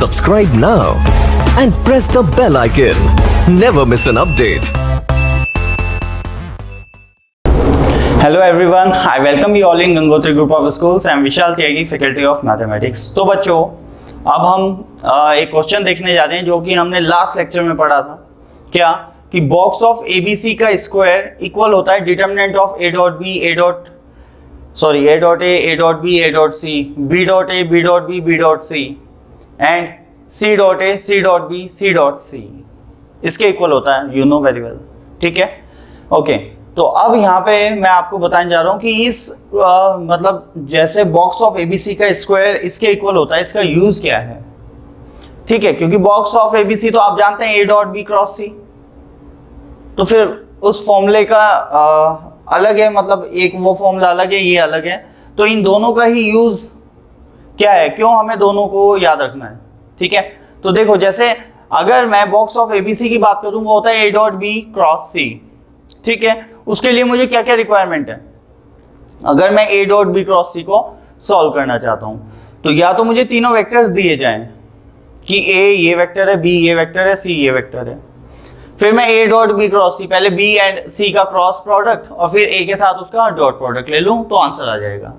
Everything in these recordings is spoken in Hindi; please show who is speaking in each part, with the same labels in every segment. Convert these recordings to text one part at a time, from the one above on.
Speaker 1: Subscribe now and press the bell icon. Never miss an update.
Speaker 2: Hello everyone, I welcome you all in Gangotri Group of Schools. I am Vishal Tyagi, Faculty of Mathematics. तो बच्चों, अब हम एक क्वेश्चन देखने जा रहे हैं जो कि हमने लास्ट लेक्चर में पढ़ा था। क्या कि बॉक्स ऑफ ABC का स्क्वायर इक्वल होता है determinant of A dot B, A dot B, A dot C, B dot A, B dot B, B dot C and C dot A, C dot B, C dot C इसके इक्वल होता है, यू नो वेरी वेल। ठीक है, ओके। तो अब यहाँ पे मैं आपको बताने जा रहा हूँ कि इस मतलब जैसे बॉक्स ऑफ ABC का स्क्वायर इसके इक्वल होता है, इसका यूज क्या है। ठीक है, क्योंकि बॉक्स ऑफ ABC तो आप जानते हैं A dot B cross C, तो फिर उस फॉर्मूले का अलग है, मतलब एक वो फॉर्मूला अलग है, ये अलग है, तो इन दोनों का ही यूज क्या है, क्यों हमें दोनों को याद रखना है। ठीक है, तो देखो जैसे अगर मैं बॉक्स ऑफ ABC की बात करूं वो होता है A dot B cross C। ठीक है, उसके लिए मुझे क्या क्या रिक्वायरमेंट है। अगर मैं A dot B cross C को सॉल्व करना चाहता हूं तो या तो मुझे तीनों वेक्टर्स दिए जाएं कि A ये वेक्टर है, B ये वेक्टर है, C ये वेक्टर है, फिर मैं A dot B cross C पहले B एंड C का क्रॉस प्रोडक्ट और फिर A के साथ उसका डॉट प्रोडक्ट ले लूं तो आंसर आ जाएगा।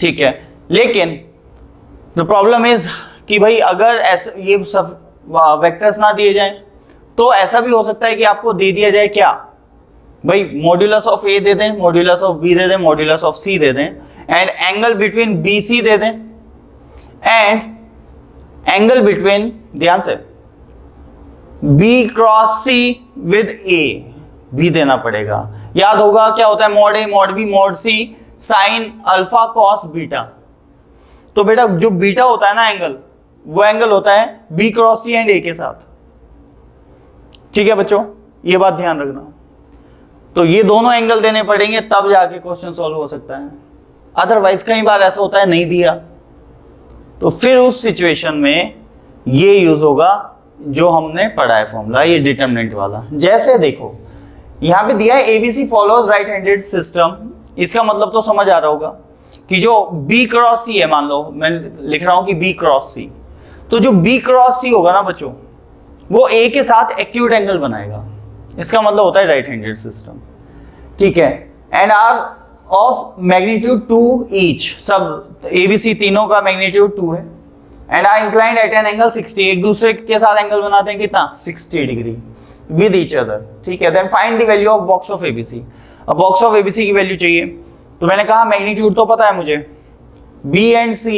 Speaker 2: ठीक है, लेकिन द प्रॉब्लम इज कि भाई अगर ऐसे ये सब वेक्टर्स ना दिए जाएं तो ऐसा भी हो सकता है कि आपको दे दिया जाए क्या, भाई मॉड्यूलस ऑफ A दे दें, मॉड्यूलस ऑफ B दे दें, मॉड्यूलस ऑफ C दे दें एंड एंगल बिटवीन BC दे दें एंड एंगल बिटवीन, ध्यान से, B cross C with A भी देना पड़ेगा। याद होगा क्या होता है mod A mod B mod C sign alpha cos beta. तो बेटा जो बीटा होता है ना एंगल, वो एंगल होता है B cross C and A के साथ। ठीक है बच्चों, ये बात ध्यान रखना। तो ये दोनों एंगल देने पड़ेंगे तब जाके क्वेश्चन सॉल्व हो सकता है, अदरवाइज कई बार ऐसा होता है नहीं दिया, तो फिर उस सिचुएशन में ये यूज होगा जो हमने पढ़ा है फॉर्मूला, ये डिटरमिनेंट वाला। जैसे देखो यहां पे दिया है ABC follows right handed system, इसका मतलब तो समझ आ रहा होगा कि जो B क्रॉस C है, मान लो मैं लिख रहा हूं कि B क्रॉस C, तो जो B क्रॉस C होगा ना बच्चों वो A के साथ एक्यूट एंगल बनाएगा, इसका मतलब होता है राइट हैंडेड सिस्टम। ठीक है, and are of magnitude 2 each, सब ABC तीनों का मैग्नीट्यूड 2 है and are inclined at an angle 60, एक दूसरे के साथ एंगल बनाते हैं कितना, 60 डिग्री विद ईच अदर। ठीक है, then find the value of box of ABC। अब बॉक्स ऑफ ABC की वैल्यू चाहिए, तो मैंने कहा मैग्नीट्यूड तो पता है मुझे, B एंड C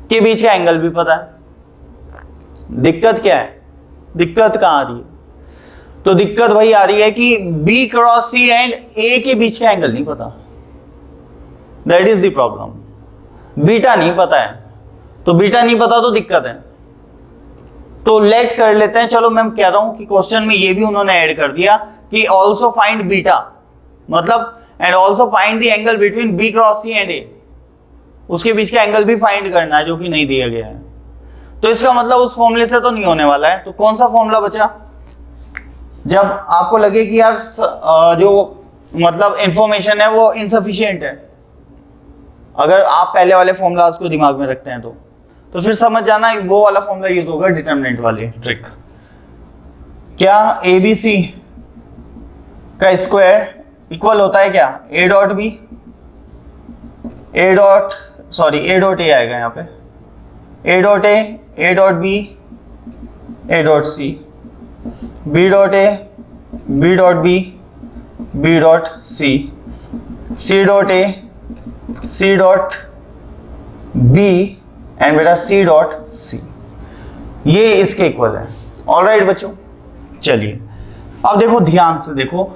Speaker 2: के बीच का एंगल भी पता है। दिक्कत क्या है, दिक्कत कहां आ रही है, तो दिक्कत वही आ रही है कि B cross C and A के बीच का एंगल नहीं पता, that is the problem. Beta नहीं पता है, तो बीटा नहीं पता तो दिक्कत है। तो लेट कर लेते हैं, चलो मैं कह रहा हूं कि क्वेश्चन में ये भी उन्होंने ऐड कर दिया कि ऑल्सो फाइंड बीटा, मतलब and also find the angle between B cross C and A, उसके बीच का एंगल भी फाइंड करना है जो कि नहीं दिया गया है। तो इसका मतलब उस फॉर्मूले से तो नहीं होने वाला है, तो कौन सा फॉर्मूला बचा, जब आपको लगे कि यार जो मतलब इंफॉर्मेशन है वो इनसफिशिएंट है, अगर आप पहले वाले फॉर्मूलाज को दिमाग में रखते हैं तो फिर समझ जाना वो वाला फॉर्मूला यूज होगा, डिटरमिनेंट वाली ट्रिक। क्या ABC का स्क्वायर इक्वल होता है क्या, A dot B, A dot A आएगा यहाँ पे, A dot A, A dot B, A dot C, B dot A, B dot B, B dot C, C dot A, C dot B and बेटा C डॉट C, ये इसके इक्वल है। ऑलराइट बच्चों, चलिए अब देखो ध्यान से देखो,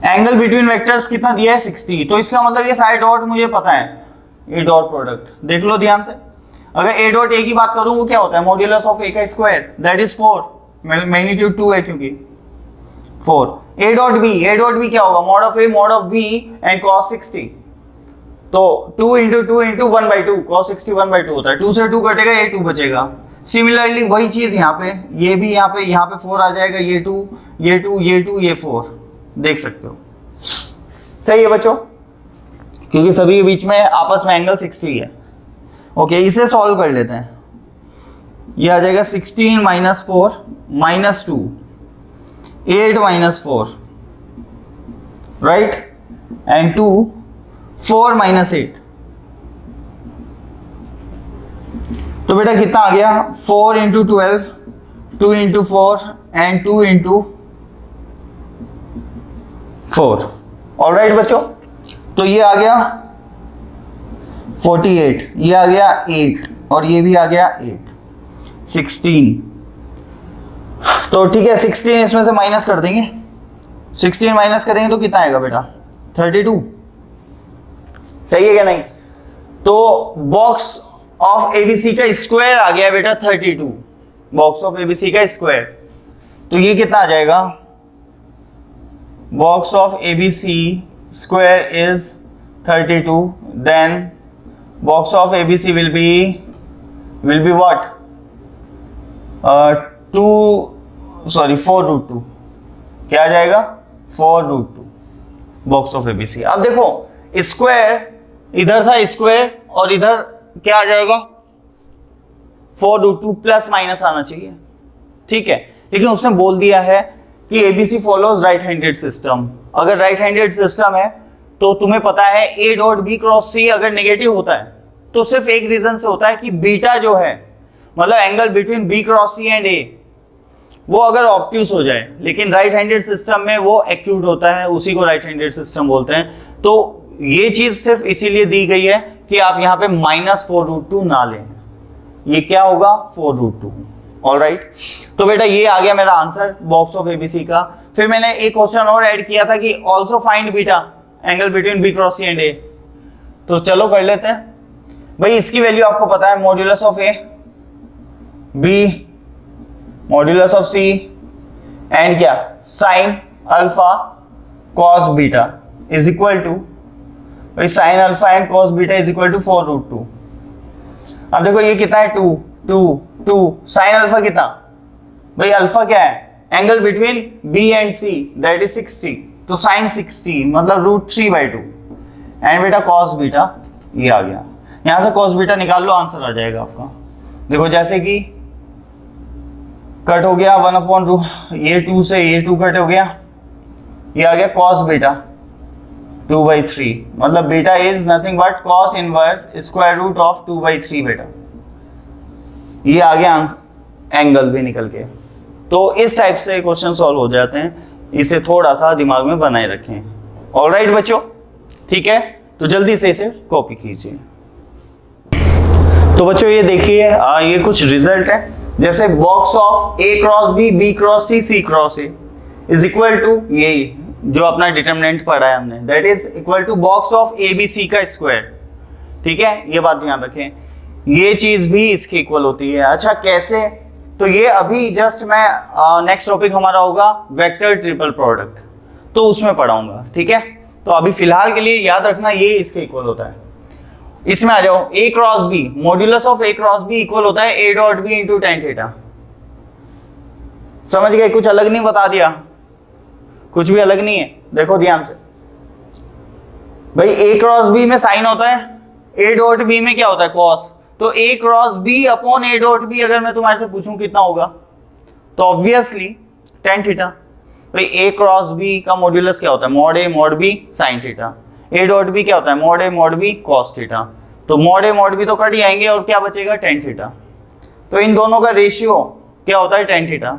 Speaker 2: एंगल बिटवीन वेक्टर्स कितना दिया है, 60, तो इसका मतलब ये सारे डॉट मुझे पता है, A डॉट प्रोडक्ट देख लो ध्यान से। अगर A डॉट A की बात करूं वो क्या होता है, मॉड्यूलस ऑफ A का स्क्वायर, दैट इज 4, मैग्नीट्यूड 2 है क्योंकि 4। A डॉट B क्या होगा, mod of A mod of B and cos 60, तो 2 इंटू 2 इंटू 1/2, cos 60 1/2 होता है, 2 से 2 कटेगा, ये 2 बचेगा। सिमिलरली वही चीज यहाँ पे, ये भी यहाँ पे 4 आ जाएगा, ये 2 ये 2 ये 2 ये 4, देख सकते हो। सही है बच्चों, क्योंकि सभी के बीच में आपस में एंगल 60 है। ओके, इसे सॉल्व कर लेते हैं। ये आ जाएगा 16 minus 4 minus 2, 8 minus 4, right, and 2 4 minus 8। तो बेटा कितना आ गया? 4 into 12, 2 into 4 and 2 into 4। Alright बच्चों, तो ये आ गया 48, ये आ गया 8 और ये भी आ गया 8, 16। तो ठीक है, 16 इसमें से माइनस कर देंगे, 16 माइनस करेंगे तो कितना आएगा बेटा? 32। सही है क्या नहीं? तो बॉक्स ऑफ एबीसी का स्क्वायर आ गया बेटा 32, बॉक्स ऑफ एबीसी का स्क्वायर। तो ये कितना आ जाएगा? Box of ABC square is 32, then box of ABC will be what? 4√2। क्या आ जाएगा? 4√2 बॉक्स ऑफ एबीसी। अब देखो स्क्वायर इधर था स्क्वायर और इधर क्या आ जाएगा? 4√2 प्लस माइनस आना चाहिए, ठीक है। लेकिन उसने बोल दिया है कि ABC follows right handed system. अगर राइट हैंडेड सिस्टम है तो तुम्हें पता है ए डॉट बी क्रॉस सी अगर नेगेटिव होता है तो सिर्फ एक रीजन से होता है कि बीटा जो है, मतलब angle between B cross C and A, वो अगर ऑब्ट्यूस हो जाए। लेकिन राइट हैंडेड सिस्टम में वो एक्यूट होता है, उसी को राइट हैंडेड सिस्टम बोलते हैं। तो ये चीज सिर्फ इसीलिए दी गई है कि आप यहां पे -4√2 ना लें। ये क्या होगा? 4√2। ऑलराइट, तो बेटा ये आ गया मेरा आंसर बॉक्स ऑफ एबीसी का। फिर मैंने एक क्वेश्चन और ऐड किया था कि also find beta angle between B cross C and A. तो चलो कर लेते हैं भाई। इसकी वैल्यू आपको पता है, modulus of A B modulus of C and क्या? Sine alpha cos beta is equal to, भाई sine alpha and cos beta is equal to 4√2। अब देखो ये कितना है? 2 2 2। साइन अल्फा कितना? भाई अल्फा क्या है? Angle between B and C, that is 60। तो साइन 60 मतलब √3/2 एंड बेटा कॉस बीटा ये आ गया। यहां से कॉस बीटा निकाल लो, आंसर आ जाएगा आपका। देखो जैसे कि कट हो गया 1/रूट, ये 2 से ये 2 कट हो गया, ये आ गया कॉस बीटा 2/3, मतलब beta is nothing but cos inverse square root of 2/3 बेटा। ये आ गया एंगल भी निकल के। तो इस टाइप से क्वेश्चन सॉल्व हो जाते हैं, इसे थोड़ा सा दिमाग में बनाए रखें। ऑलराइट बच्चों, ठीक है, तो जल्दी से इसे कॉपी कीजिए। तो बच्चों ये देखिए, ये कुछ रिजल्ट है। जैसे box of A cross B, B cross C, C cross A is equal to, यही जो अपना डिटरमिनेंट पढ़ा है हमने, that is equal to box of A B C का स्क्वायर। ठीक है, ये बात ध्यान रखें, ये चीज भी इसके इक्वल होती है। अच्छा कैसे? तो ये अभी जस्ट मैं नेक्स्ट टॉपिक हमारा होगा वेक्टर ट्रिपल प्रोडक्ट, तो उसमें पढ़ाऊंगा। ठीक है, तो अभी फिलहाल के लिए याद रखना ये इसके इक्वल होता है। इसमें आ जाओ, A cross B, modulus of A cross B equal होता है A dot B into tan theta. समझ गए? कुछ अलग नहीं बता दिया, कुछ भी अलग नहीं है। देखो ध्यान से भाई, ए क्रॉस बी में साइन होता है, ए डॉट बी में क्या होता है? कॉस। तो A cross B upon A dot B अगर मैं तुम्हारे से पूछूं कितना होगा, तो ऑब्वियसली टेन थीटा। भाई ए क्रॉस बी का मॉड्यूलस क्या होता है? Mod A mod B sine theta. A dot B क्या होता है? Mod A mod B cos theta. तो मॉड ए मॉड बी तो कट ही आएंगे और क्या बचेगा? Tan theta. तो इन दोनों का रेशियो क्या होता है? Tan theta.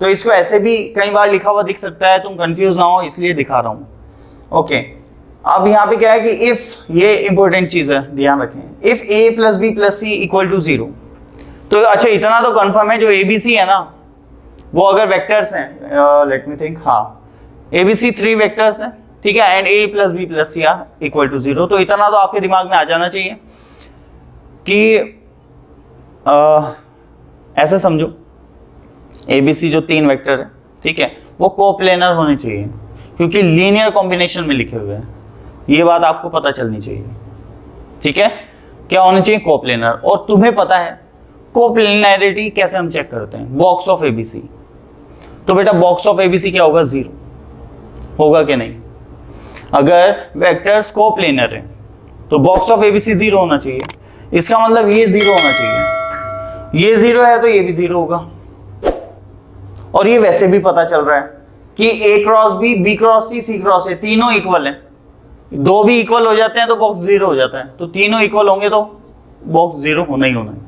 Speaker 2: तो इसको ऐसे भी कई बार लिखा हुआ दिख सकता है, तुम कंफ्यूज ना हो इसलिए दिखा रहा हूं। ओके, अब यहाँ पे क्या है कि इफ, ये इंपॉर्टेंट चीज है, ध्यान रखें, if A plus B plus C equal to 0। तो अच्छा इतना तो कंफर्म है, जो एबीसी है ना वो अगर वेक्टर्स हैं, लेट मी थिंक, हाँ एबीसी 3 वेक्टर्स हैं, ठीक है, and A plus B plus C are equal to 0। तो इतना तो आपके दिमाग में आ जाना चाहिए कि ऐसा समझो एबीसी जो 3 वेक्टर है, ठीक है, वो कोप्लेनर होने चाहिए क्योंकि लीनियर कॉम्बिनेशन में लिखे हुए हैं। ये बात आपको पता चलनी चाहिए। ठीक है, क्या होना चाहिए? कोप्लेनर। और तुम्हें पता है कोप्लेनरिटी कैसे हम चेक करते हैं? Box of ABC. तो बेटा बॉक्स ऑफ एबीसी क्या होगा? 0 होगा कि नहीं? अगर वेक्टर्स कोप्लेनर है तो बॉक्स ऑफ एबीसी 0 होना चाहिए। इसका मतलब ये 0 होना चाहिए। ये 0 है तो ये भी 0 होगा। और ये वैसे भी पता चल रहा है कि A cross B, B cross C, C cross A तीनों इक्वल है। दो भी इक्वल हो जाते हैं तो बॉक्स 0 हो जाता है, तो तीनों इक्वल होंगे तो बॉक्स 0 होना ही होना है।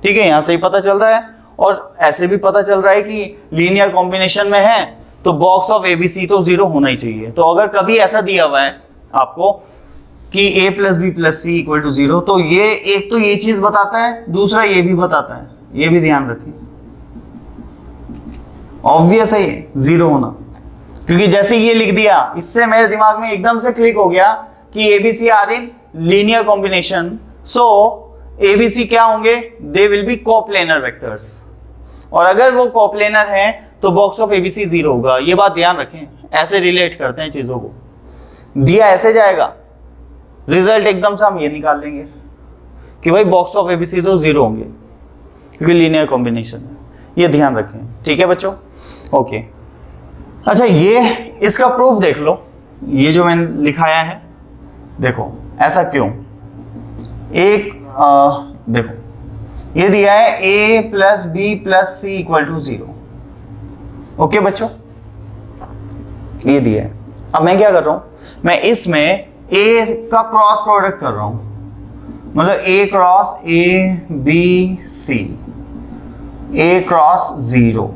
Speaker 2: ठीक है, यहां से ही पता चल रहा है। और ऐसे भी पता चल रहा है कि लीनियर कॉम्बिनेशन में है तो बॉक्स ऑफ ABC तो 0 होना ही चाहिए। तो अगर कभी ऐसा दिया हुआ है आपको कि A plus B plus C equal to 0, तो ये एक तो ये चीज बताता है, दूसरा ये भी बताता है, ये भी ध्यान रखिए। ऑब्वियस है ये 0 होना, क्योंकि जैसे ये लिख दिया इससे मेरे दिमाग में एकदम से क्लिक हो गया कि ABC are in linear combination, so ABC क्या होंगे, they will be coplanar vectors. और अगर वो कोप्लेनर हैं तो बॉक्स ऑफ ABC 0 होगा। ये बात ध्यान रखें, ऐसे रिलेट करते हैं चीजों को। दिया ऐसे जाएगा, रिजल्ट एकदम से हम ये निकाल लेंगे कि भाई बॉक्स ऑफ ABC तो 0 होंगे क्योंकि लीनियर कॉम्बिनेशन है। ये ध्यान रखें, ठीक है बच्चों। ओके, अच्छा ये इसका प्रूफ देख लो, ये जो मैंने लिखाया है, देखो ऐसा क्यों। एक देखो ये दिया है A plus B plus C equal to 0। Okay बच्चों, ये दिया है। अब मैं क्या कर रहा हूं, मैं इसमें A का क्रॉस प्रोडक्ट कर रहा हूं, मतलब A cross A B C, A cross 0,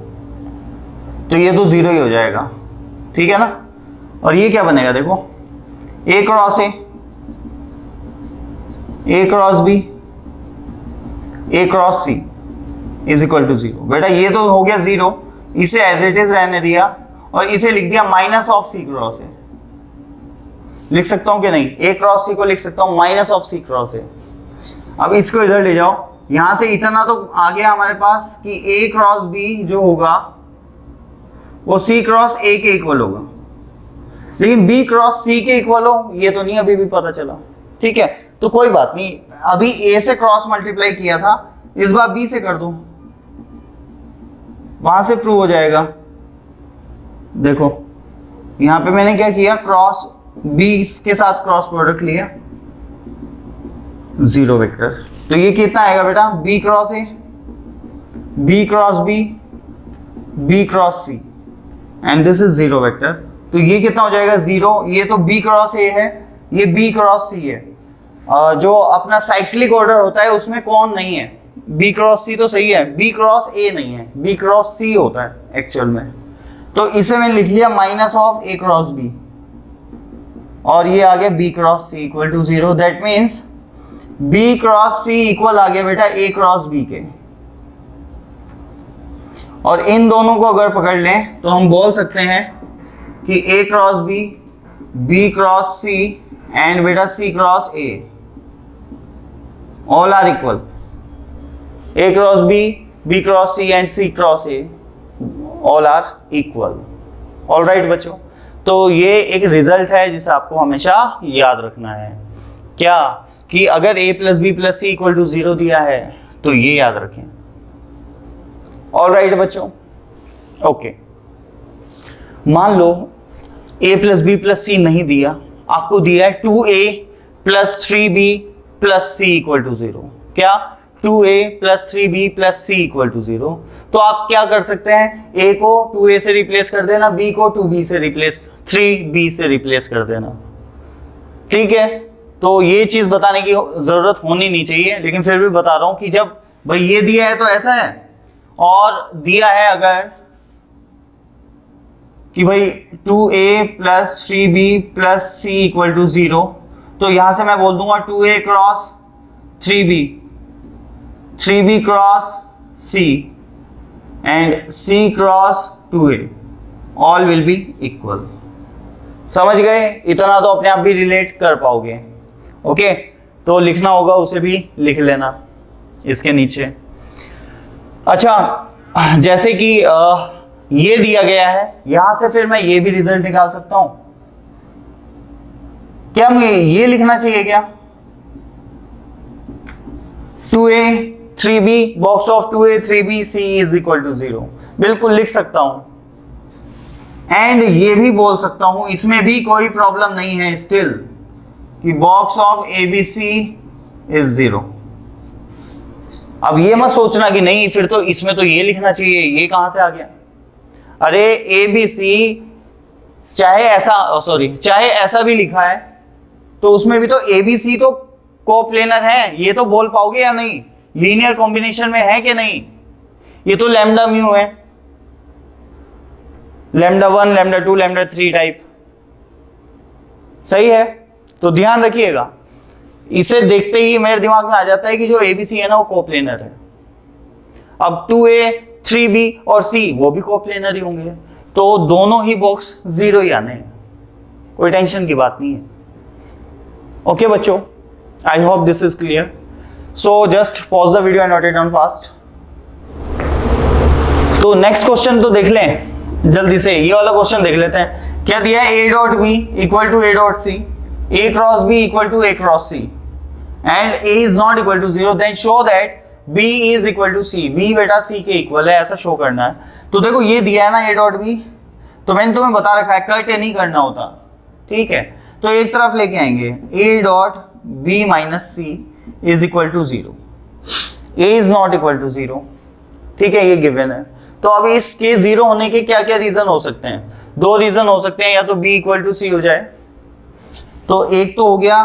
Speaker 2: तो ये तो 0 ही हो जाएगा, ठीक है ना। और ये क्या बनेगा, देखो A cross A cross B, A cross C is equal to 0। बेटा ये तो हो गया 0, इसे एज इट इज रहने दिया और इसे लिख दिया minus of C cross A। लिख सकता हूं कि नहीं, A क्रॉस C को लिख सकता हूं minus of C cross A। अब इसको इधर ले जाओ, यहां से इतना तो आ गया हमारे पास कि A क्रॉस B जो होगा वो C क्रॉस A के इक्वल होगा, लेकिन B क्रॉस C के इक्वल हो ये तो नहीं अभी भी पता चला। ठीक है, तो कोई बात नहीं, अभी A से क्रॉस मल्टीप्लाई किया था, इस बार B से कर दो, वहां से प्रूव हो जाएगा। देखो यहां पे मैंने क्या किया, क्रॉस B के साथ क्रॉस प्रोडक्ट लिया, 0 वेक्टर। तो ये कितना आएगा बेटा, B cross A, B cross B, B cross C, and this is 0 vector. तो ये कितना हो जाएगा, 0। ये तो B क्रॉस A है, ये B क्रॉस C है। जो अपना साइक्लिक ऑर्डर होता है उसमें कौन नहीं है, B क्रॉस C तो सही है, B क्रॉस A नहीं है, B क्रॉस C होता है एक्चुअल में। तो इसे मैंने लिख लिया minus of A cross B, और ये आ गया B cross C equal to 0। That means B cross C equal आ गया बेटा A क्रॉस B के। और इन दोनों को अगर पकड़ लें तो हम बोल सकते हैं कि A cross B, B cross C and बेटा C cross A all are equal. A cross B, B cross C and C cross A all are equal. All right बच्चों, तो ये एक रिजल्ट है जिसे आपको हमेशा याद रखना है, क्या कि अगर A plus B plus C equal to 0 दिया है तो ये याद रखें। ऑल राइट बच्चों, ओके। मान लो A plus B plus C नहीं दिया, आपको दिया है 2A plus 3B plus C equal to 0। क्या, 2A plus 3B plus C equal to 0। तो आप क्या कर सकते हैं, A को 2A से रिप्लेस कर देना, B को 2B से रिप्लेस, 3B से रिप्लेस कर देना। ठीक है, तो ये चीज बताने की जरूरत होनी नहीं चाहिए, लेकिन फिर भी बता रहा हूं कि जब भाई ये दिया है तो ऐसा है, और दिया है अगर कि भाई 2A plus 3B plus C equal to 0, तो यहां से मैं बोल दूंगा 2A cross 3B, 3B cross C and C cross 2A all will be equal. समझ गए, इतना तो अपने आप भी रिलेट कर पाओगे। ओके, तो लिखना होगा उसे भी लिख लेना इसके नीचे। अच्छा, जैसे कि ये दिया गया है, यहां से फिर मैं ये भी रिजल्ट निकाल सकता हूं। क्या मुझे ये लिखना चाहिए क्या, 2A 3B box of 2A 3B C is equal to 0, बिल्कुल लिख सकता हूं। एंड ये भी बोल सकता हूं, इसमें भी कोई प्रॉब्लम नहीं है स्टिल, कि बॉक्स ऑफ ABC इज 0। अब ये मत सोचना कि नहीं फिर तो इसमें तो ये लिखना चाहिए, ये कहां से आ गया। अरे ए बी सी चाहे ऐसा भी लिखा है तो उसमें भी तो ए बी सी तो कोप्लेनर है, ये तो बोल पाओगे या नहीं, लीनियर कॉम्बिनेशन में है कि नहीं। ये तो लैम्डा म्यू है, लैम्डा 1 लैम्डा 2 लैम्डा 3 टाइप, सही है। तो ध्यान रखिएगा, इसे देखते ही मेरे दिमाग में आ जाता है कि जो एबीसी है ना वो कोप्लेनर है। अब 2A 3B और C वो भी कोप्लेनर ही होंगे, तो दोनों ही बॉक्स 0 ही आने हैं, कोई टेंशन की बात नहीं है। ओके बच्चों, I hope this is clear. So just pause the video and note it down fast. तो नेक्स्ट क्वेश्चन तो देख लें जल्दी से, ये वाला क्वेश्चन देख लेते हैं। क्या दिया है, A dot B equal to A dot सी, A cross B equal to A cross C and A is not equal to 0, then show that B is equal to C, B बेटा C के इक्वल है, ऐसा शो करना है। तो देखो ये दिया है ना A डॉट B, तो मैंने तुम्हें बता रखा है कट नहीं करना होता, ठीक है। तो एक तरफ लेके आएंगे A dot B minus C is equal to 0, A is not equal to 0, ठीक है, ये गिवन है। तो अब इसके 0 होने के क्या क्या रीजन हो सकते हैं, दो रीजन हो सकते हैं, या तो B इक्वल टू C हो जाए, तो एक तो हो गया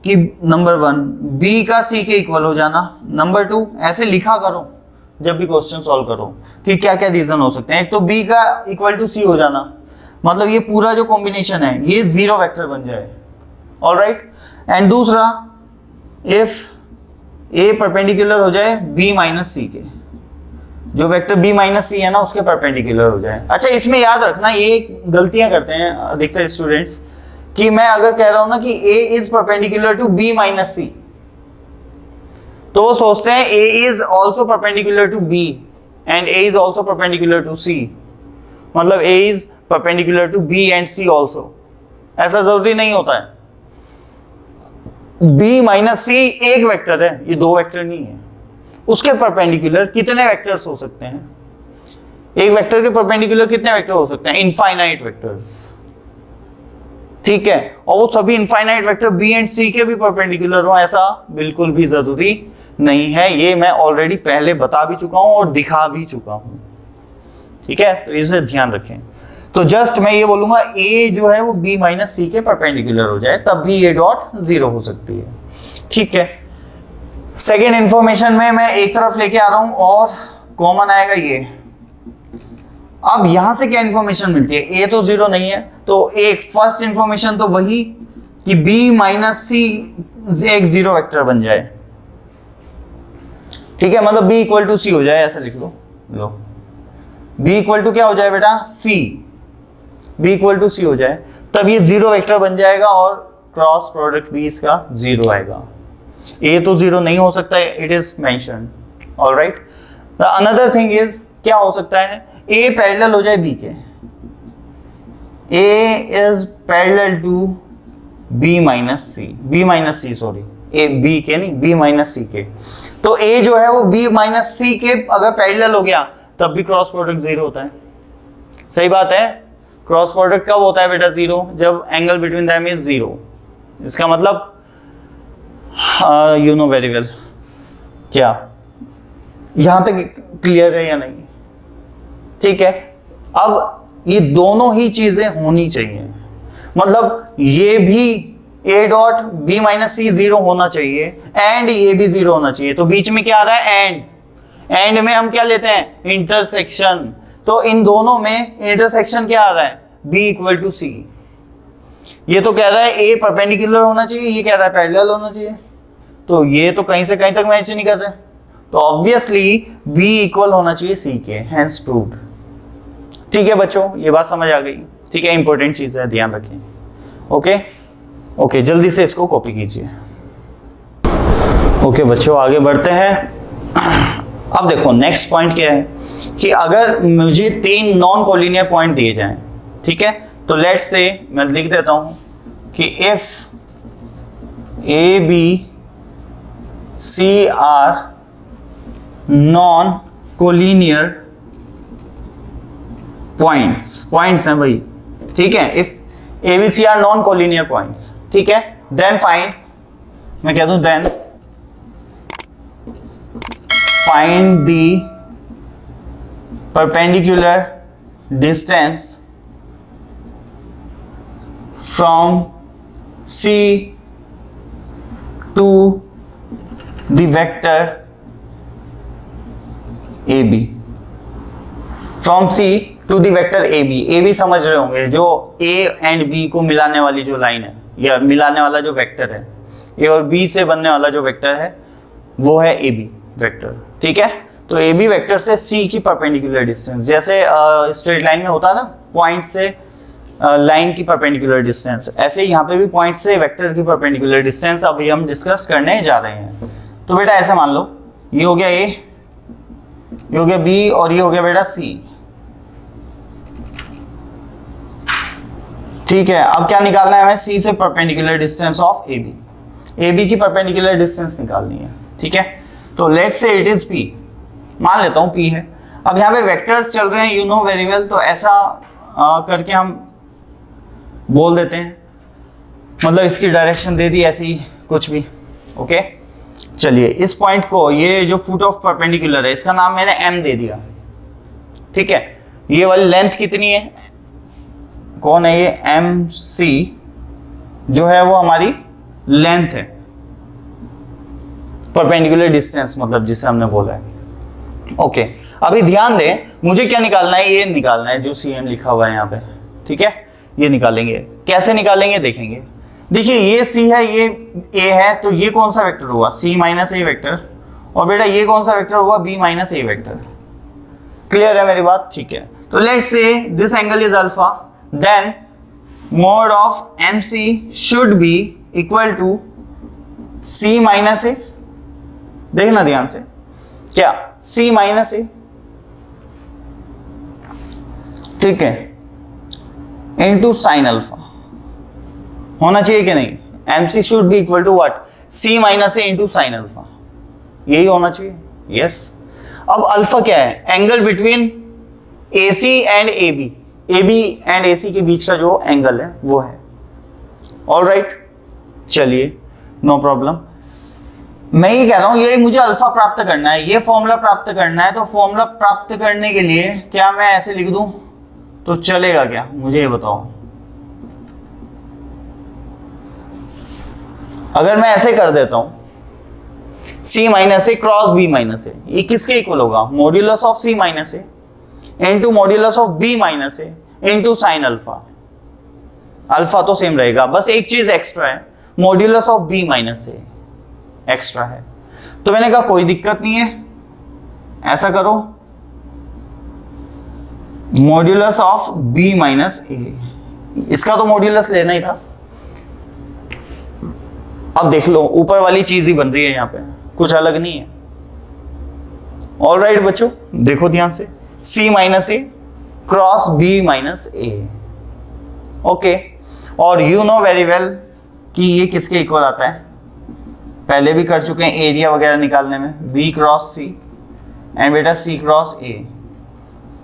Speaker 2: कि नंबर 1 B का C के इक्वल हो जाना, नंबर 2 ऐसे लिखा करो जब भी क्वेश्चन सॉल्व करो कि क्या क्या रीजन हो सकते हैं। एक तो B का इक्वल टू C हो जाना, मतलब ये पूरा जो कॉम्बिनेशन है ये 0 वेक्टर बन जाए, ऑलराइट। एंड दूसरा इफ A परपेंडिकुलर हो जाए B माइनस C के, जो वेक्टर B माइनस C है ना उसके परपेंडिकुलर हो जाए। अच्छा इसमें याद रखना, ये गलतियां करते हैं अधिकतर स्टूडेंट्स कि मैं अगर कह रहा हूं ना कि A is perpendicular to B minus C, तो वो सोचते हैं A is also perpendicular to B and A is also perpendicular to C, मतलब A is perpendicular to B and C also. ऐसा जरूरी नहीं होता है, B माइनस C एक वेक्टर है, ये दो वेक्टर नहीं है। उसके परपेंडिकुलर कितने वेक्टर्स हो सकते हैं, एक वेक्टर के परपेंडिकुलर कितने वेक्टर हो सकते हैं, इनफाइनाइट वेक्टर्स, ठीक है। और वो सभी infinite vector B and C के भी परपेंडिकुलर हो ऐसा बिल्कुल भी जरूरी नहीं है, ये मैं ऑलरेडी पहले बता भी चुका हूं और दिखा भी चुका हूं, ठीक है। तो इसे ध्यान रखें। तो जस्ट मैं ये बोलूंगा A जो है वो B माइनस C के परपेंडिकुलर हो जाए, तब भी A डॉट 0 हो सकती है, ठीक है। सेकेंड इंफॉर्मेशन में मैं एक तरफ लेके आ रहा हूं और कॉमन आएगा ये। अब यहां से क्या इंफॉर्मेशन मिलती है, A तो 0 नहीं है, तो एक फर्स्ट इंफॉर्मेशन तो वही कि B माइनस C एक 0 वेक्टर बन जाए, ठीक है, मतलब B इक्वल टू C हो जाए, ऐसा लिख लो B इक्वल टू क्या हो जाए बेटा, C, B equal to C हो जाए, तब ये 0 वेक्टर बन जाएगा और क्रॉस प्रोडक्ट भी इसका 0 आएगा। A तो 0 नहीं हो सकता है, it is mentioned, alright. The another thing is क्या हो सकता है, A पैरेलल हो जाए B के, A is parallel to B minus C sorry, A B के नहीं, B माइनस C के। तो A जो है वो B माइनस C के अगर पैरेलल हो गया तब भी क्रॉस प्रोडक्ट 0 होता है, सही बात है। क्रॉस प्रोडक्ट कब होता है बेटा 0, जब एंगल बिटवीन देम इज 0। इसका मतलब यू नो वेरी वेल, क्या यहां तक क्लियर है या नहीं, ठीक है। अब ये दोनों ही चीजें होनी चाहिए, मतलब ये भी A dot B minus C 0 होना चाहिए एंड ये भी 0 होना चाहिए। तो बीच में क्या आ रहा है, एंड में हम क्या लेते हैं, इंटरसेक्शन। तो इन दोनों में इंटरसेक्शन क्या आ रहा है, B इक्वल टू C। ये तो कह रहा है A परपेंडिकुलर होना चाहिए, ये कह रहा है पैरेलल होना चाहिए, तो ये तो कहीं से कहीं तक मैच नहीं कर रहे, तो ऑब्वियसली B इक्वल होना चाहिए C के, हेंस प्रूव्ड। ठीक है बच्चों, ये बात समझ आ गई, ठीक है, इंपॉर्टेंट चीज है, ध्यान रखें। ओके, जल्दी से इसको कॉपी कीजिए। ओके बच्चों, आगे बढ़ते हैं। अब देखो नेक्स्ट पॉइंट क्या है कि अगर मुझे 3 नॉन कोलिनियर पॉइंट दिए जाएं, ठीक है, तो लेट से मैं लिख देता हूं कि if A B C are non collinear points हैं भाई, ठीक है। If A B C are non collinear points, ठीक है, देन फाइंड, मैं कह दूं then find the perpendicular distance from C to the vector AB. From C to the vector AB. AB समझ रहे होंगे, जो A एंड B को मिलाने वाली जो लाइन है या मिलाने वाला जो वेक्टर है, A और B से बनने वाला जो वेक्टर है वो है AB वेक्टर, ठीक है। तो AB वेक्टर से C की परपेंडिकुलर डिस्टेंस, जैसे स्ट्रेट लाइन में होता है ना पॉइंट से लाइन की परपेंडिकुलर डिस्टेंस, ऐसे यहाँ पे भी पॉइंट से वेक्टर की परपेंडिकुलर डिस्टेंस अभी हम डिस्कस करने जा रहे हैं। तो बेटा ऐसा मान लो ये हो गया A, ये हो गया B और ये हो गया बेटा C, ठीक है। अब क्या निकालना है हमें, C से perpendicular distance of AB, AB की परपेंडिकुलर डिस्टेंस निकालनी है, ठीक है। तो लेट्स से इट इज P, मान लेता हूं P है। अब यहाँ पे वेक्टर्स चल रहे हैं, यू नो वेरी वेल, तो ऐसा करके हम बोल देते हैं, मतलब इसकी डायरेक्शन दे दी ऐसी कुछ भी, ओके। चलिए इस पॉइंट को, ये जो फुट ऑफ परपेंडिकुलर है इसका नाम मैंने M दे दिया, ठीक है। ये वाली लेंथ कितनी है, कौन है ये, MC जो है वो हमारी लेंथ है, परपेंडिकुलर डिस्टेंस मतलब जिसे हमने बोला है, ओके। अभी ध्यान दें, मुझे क्या निकालना है, ये निकालना है जो CM लिखा हुआ है यहाँ पे, ठीक है। ये निकालेंगे, कैसे निकालेंगे देखेंगे। देखिए ये C है, ये A है, तो ये कौन सा वेक्टर हुआ, C माइनस A वेक्टर, और बेटा ये कौन सा वेक्टर हुआ, B minus A vector. Clear है मेरी बात, ठीक है। तो let's say this angle is alpha, then mod of MC should be equal to C minus A, देखना ध्यान से, क्या C माइनस A, ठीक है, इनटू साइन अल्फा होना चाहिए कि नहीं। MC should be equal to what, C minus A into sine alpha, यही होना चाहिए, यस। अब अल्फा क्या है, angle between AC and AB, AB and AC के बीच का जो एंगल है वो है, ऑल राइट। चलिए नो प्रॉब्लम, मैं ये कह रहा हूं ये मुझे अल्फा प्राप्त करना है, ये फॉर्मूला प्राप्त करना है, तो फॉर्मूला प्राप्त करने के लिए क्या मैं ऐसे लिख दूं तो चलेगा क्या, मुझे ये बताओ। अगर मैं ऐसे कर देता हूं C माइनस ए क्रॉस B माइनस ए, ये किसके इक्वल होगा, modulus of C minus A into modulus of B minus A into sine alpha. Alpha तो सेम रहेगा, बस एक चीज एक्स्ट्रा है, modulus of B minus A extra है। तो मैंने कहा कोई दिक्कत नहीं है, ऐसा करो, मॉड्यूलस ऑफ B माइनस ए, इसका तो मॉड्यूलस लेना ही था। अब देख लो ऊपर वाली चीज ही बन रही है यहाँ पे, कुछ अलग नहीं है, ऑल राइट बच्चों। देखो ध्यान से, C माइनस ए क्रॉस B माइनस ए, ओके। और यू नो वेरी वेल कि ये किसके इक्वल आता है, पहले भी कर चुके हैं एरिया वगैरह निकालने में, B क्रॉस C एंड बेटा C cross A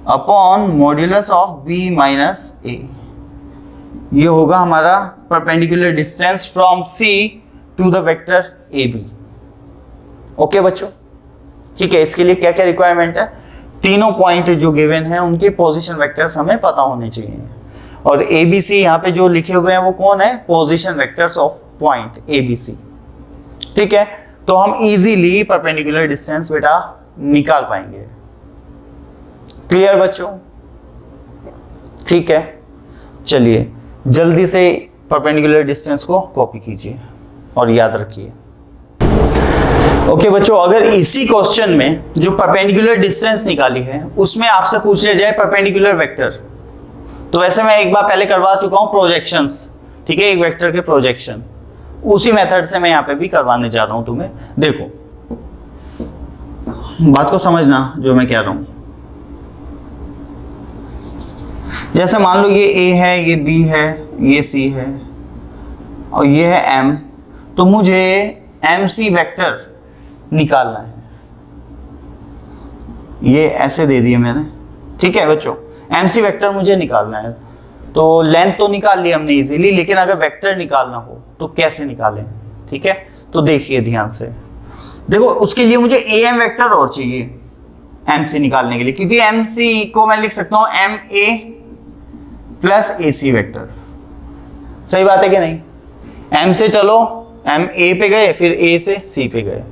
Speaker 2: upon modulus of B minus A। ये होगा हमारा perpendicular distance from C to the vector AB, okay बच्चों, ठीक है। इसके लिए क्या क्या रिक्वायरमेंट है, तीनों पॉइंट जो गिवन है उनके पोजीशन वेक्टर्स हमें पता होने चाहिए, और ABC यहाँ पे जो लिखे हुए हैं वो कौन है, position vectors of point ABC, ठीक है। तो हम इजीली परपेंडिकुलर डिस्टेंस बेटा निकाल पाएंगे। क्लियर बच्चों, ठीक है। चलिए जल्दी से परपेंडिकुलर डिस्टेंस को कॉपी कीजिए और याद रखिए, ओके बच्चों। अगर इसी क्वेश्चन में जो परपेंडिकुलर डिस्टेंस निकाली है उसमें आपसे पूछ लिया जाए परपेंडिकुलर वेक्टर, तो वैसे मैं एक बार पहले करवा चुका हूं प्रोजेक्शंस, ठीक है, एक वेक्टर के प्रोजेक्शन, उसी मेथड से मैं यहाँ पे भी करवाने जा रहा हूं तुम्हें। देखो बात को समझना जो मैं कह रहा हूं, जैसे मान लो ये A है, ये B है, ये C है और ये है M, तो मुझे MC वेक्टर निकालना है, ये ऐसे दे दिए मैंने, ठीक है बच्चों। MC वेक्टर मुझे निकालना है, तो लेंथ तो निकाल ली हमने इजीली, लेकिन अगर वेक्टर निकालना हो तो कैसे निकालें, ठीक है। तो देखिए ध्यान से, देखो उसके लिए मुझे ए एम वेक्टर और चाहिए एम सी निकालने के लिए, क्योंकि एम सी को मैं लिख सकता हूं M A plus A C vector. सही बात है कि नहीं? एम से चलो एम ए पे गए, फिर ए से सी पे गए,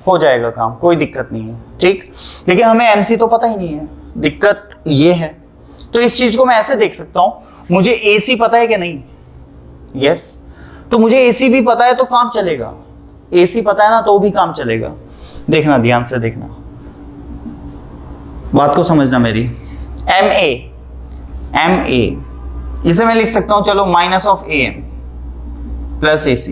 Speaker 2: हो जाएगा काम, कोई दिक्कत नहीं है, ठीक। लेकिन हमें एम सी तो पता ही नहीं है, दिक्कत ये है। तो इस चीज को मैं ऐसे देख सकता हूं, मुझे ए सी पता है कि नहीं? यस। तो मुझे ए सी भी पता है तो काम चलेगा, ए सी पता है ना तो भी काम चलेगा। देखना, ध्यान से देखना, बात को समझना मेरी। एम ए इसे मैं लिख सकता हूं, चलो minus of A M plus A C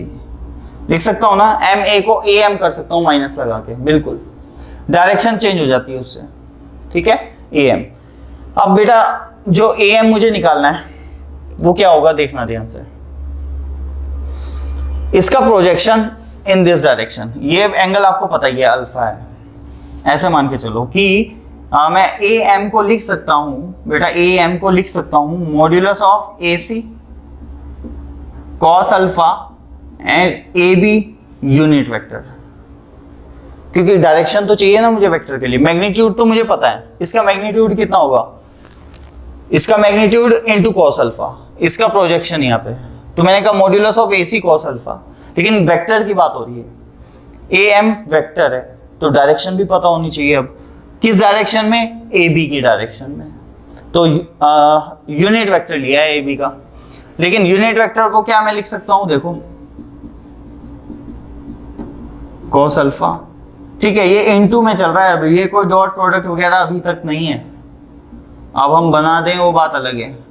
Speaker 2: लिख सकता हूं ना। एम ए को ए एम कर सकता हूं माइनस लगा के, बिल्कुल डायरेक्शन चेंज हो जाती है उससे, ठीक है। A M. अब बेटा जो ए एम मुझे निकालना है वो क्या होगा, देखना ध्यान से। इसका प्रोजेक्शन इन दिस डायरेक्शन, ये एंगल आपको पता ही है अल्फा है। ऐसे मान के चलो कि मैं ए एम को लिख सकता हूं बेटा, ए एम को लिख सकता हूं modulus of A C cos alpha and A B unit vector, क्योंकि डायरेक्शन तो चाहिए ना मुझे वेक्टर के लिए। मैग्नीट्यूड तो मुझे पता है, इसका मैग्नीट्यूड कितना होगा, इसका मैग्नीट्यूड इनटू कॉस अल्फा, इसका प्रोजेक्शन यहाँ पे। तो मैंने कहा modulus of A C cos alpha, लेकिन वेक्टर की बात हो रही है, ए एम वेक्टर है तो डायरेक्शन भी पता होनी चाहिए। अब किस डायरेक्शन में, ए बी की डायरेक्शन में। तो यूनिट वेक्टर लिया है ए बी का, लेकिन यूनिट वेक्टर को क्या मैं लिख सकता हूं, देखो कॉस अल्फा, ठीक है। ये इनटू में चल रहा है अभी, ये कोई डॉट प्रोडक्ट वगैरह अभी तक नहीं है। अब हम बना दें वो बात अलग है।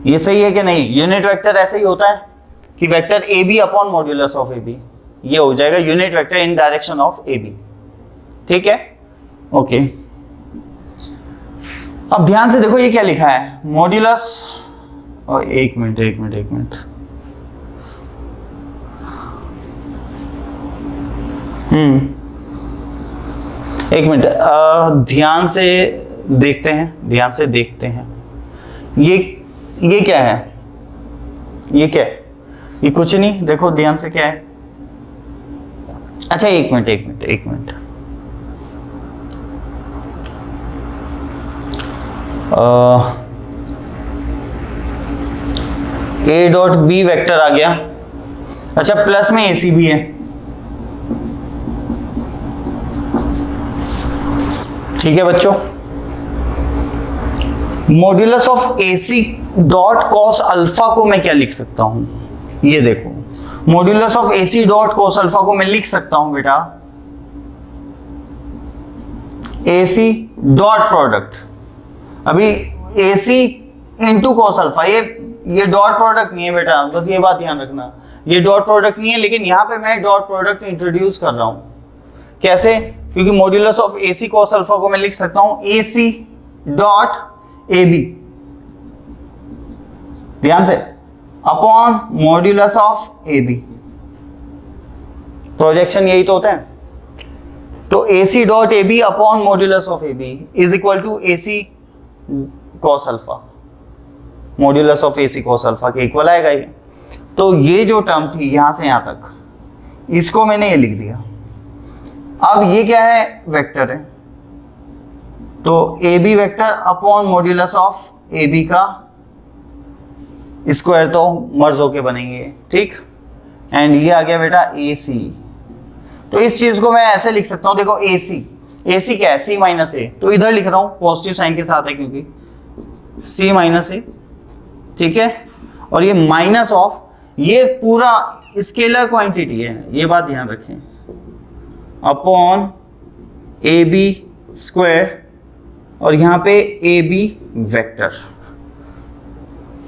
Speaker 2: ये सही है कि नहीं? यूनिट वेक्टर ऐसे ही होता है कि vector A B upon modulus of A B, ये हो जाएगा unit vector in direction of A B, ठीक है। ओके, अब ध्यान से देखो ये क्या लिखा है, मॉड्यूलस, और एक मिनट ध्यान से देखते हैं, ये क्या है, ये क्या है, ये कुछ नहीं, देखो ध्यान से क्या है। अच्छा एक minute A dot B vector आ गया। अच्छा प्लस में ए सी भी है, ठीक है बच्चों। Modulus of A C dot cos alpha को मैं क्या लिख सकता हूं, ये देखो, modulus of A C dot cos alpha को मैं लिख सकता हूं बेटा ए सी डॉट प्रोडक्ट, अभी ए सी इंटू कॉस अल्फा, ये डॉट प्रोडक्ट नहीं है बेटा, बस ये बात ध्यान रखना, ये डॉट प्रोडक्ट नहीं है। लेकिन यहां पे मैं डॉट प्रोडक्ट इंट्रोड्यूस कर रहा हूं, कैसे, क्योंकि modulus of A C cos alpha को मैं लिख सकता हूं ए सी डॉट ए बी, ध्यान से, upon modulus of A B. Projection यही तो होता है। तो A C dot A B upon modulus of A B is equal to A C cos alpha, modulus of A C cos alpha के इक्वल आएगा ये। तो ये जो टर्म थी यहां से यहां तक, इसको मैंने ये लिख दिया। अब ये क्या है, वेक्टर है, तो A B vector upon modulus of A B का स्क्वायर तो मर्ज होके बनेंगे, ठीक। एंड ये आ गया बेटा ए सी। तो इस चीज को मैं ऐसे लिख सकता हूं, देखो ए सी क्या है, सी माइनस ए, तो इधर लिख रहा हूं पॉजिटिव साइन के साथ है क्योंकि सी माइनस ए, ठीक है। और ये माइनस ऑफ, ये पूरा स्केलर क्वांटिटी है, ये बात ध्यान रखें, अपॉन ए बी स्क्वायर, और यहां पे ए बी वेक्टर,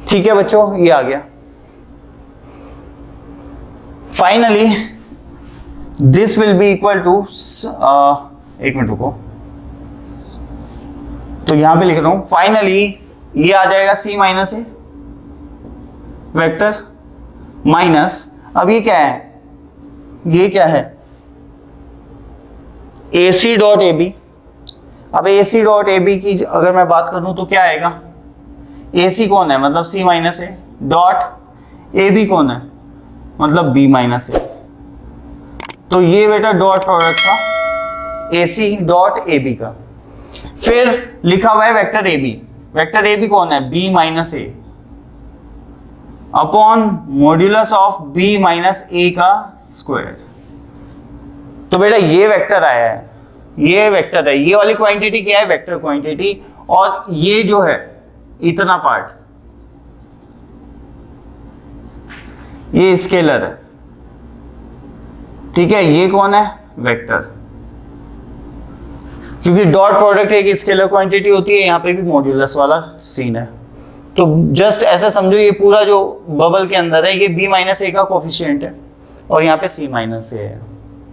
Speaker 2: ठीक है बच्चों, ये आ गया। Finally this will be equal to, एक मिनट रुको, तो यहां पे लिख रहा हूं फाइनली ये आ जाएगा सी माइनस ए वेक्टर माइनस, अब ये क्या है, ये क्या है, ए सी डॉट ए बी। अब ए सी डॉट ए बी की अगर मैं बात करूं तो क्या आएगा, ए सी कौन है, मतलब C minus A, dot A B कौन है, मतलब बी माइनस ए, तो ये बेटा डॉट प्रोडक्ट था AC डॉट AB का। फिर लिखा हुआ है वेक्टर AB। वेक्टर AB कौन है? B minus A upon modulus of B minus A का स्क्वायर। तो बेटा ये वेक्टर आया है, ये वेक्टर है, ये वाली क्वांटिटी क्या है? Vector quantity. और ये जो है इतना पार्ट ये स्केलर है, ठीक है। ये कौन है? वेक्टर। क्योंकि डॉट प्रोडक्ट एक स्केलर क्वांटिटी होती है, यहां पे भी मॉड्यूलस वाला सीन है। तो जस्ट ऐसा समझो ये पूरा जो बबल के अंदर है ये B माइनस A का कोफिशिएंट है और यहाँ पे C माइनस A है,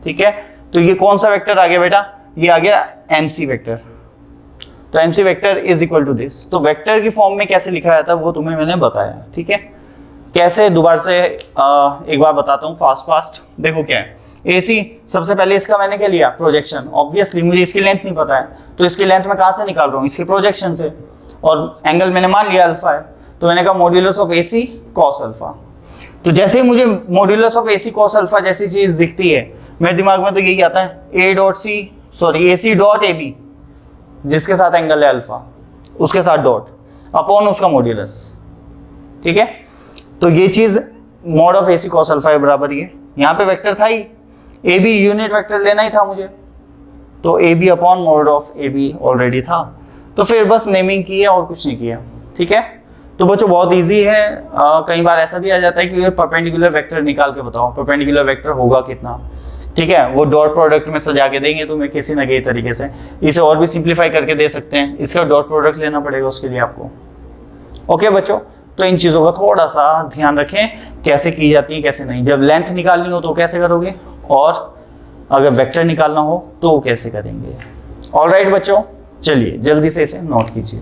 Speaker 2: ठीक है। तो ये कौन सा वेक्टर आ गया बेटा? ये आ गया MC वेक्टर। तो MC vector is equal to this. तो वेक्टर की फॉर्म में कैसे लिखा जाता है वो तुम्हें मैंने बताया, ठीक है। कैसे दोबारा से एक बार बताता हूँ फास्ट। देखो क्या है, AC सबसे पहले इसका मैंने क्या लिया? प्रोजेक्शन। ऑब्वियसली मुझे इसकी लेंथ नहीं पता है, तो इसकी लेंथ मैं कहाँ से निकाल रहा हूँ? इसके प्रोजेक्शन से। और एंगल मैंने मान लिया अल्फा है, तो मैंने कहा modulus of AC cos alpha. तो जैसे ही मुझे modulus of AC cos alpha जैसी चीज दिखती है मेरे दिमाग में तो यही आता है AC डॉट AB, जिसके साथ एंगल है अल्फा, उसके साथ डॉट अपॉन उसका मॉड्यूलस, ठीक है। तो ये चीज mod of AC cos alpha के बराबर ये। यहाँ पे वेक्टर था ही, AB यूनिट वेक्टर लेना ही था मुझे, तो AB upon mod of AB already था, तो फिर बस नेमिंग की है और कुछ नहीं किया, ठीक है। तो बच्चों बहुत इजी है। कई बार ऐसा भी आ जाता है कि परपेंडिकुलर वेक्टर निकाल के बताओ, परपेंडिकुलर वेक्टर होगा कितना, ठीक है। वो डॉट प्रोडक्ट में सजा के देंगे तुम्हें किसी न किसी तरीके से। इसे और भी सिंप्लीफाई करके दे सकते हैं, इसका डॉट प्रोडक्ट लेना पड़ेगा उसके लिए आपको। ओके बच्चों, तो इन चीज़ों का थोड़ा सा ध्यान रखें, कैसे की जाती है कैसे नहीं। जब लेंथ निकालनी हो तो कैसे करोगे, और अगर वेक्टर निकालना हो तो कैसे करेंगे। ऑलराइट बच्चों, चलिए जल्दी से इसे नोट कीजिए।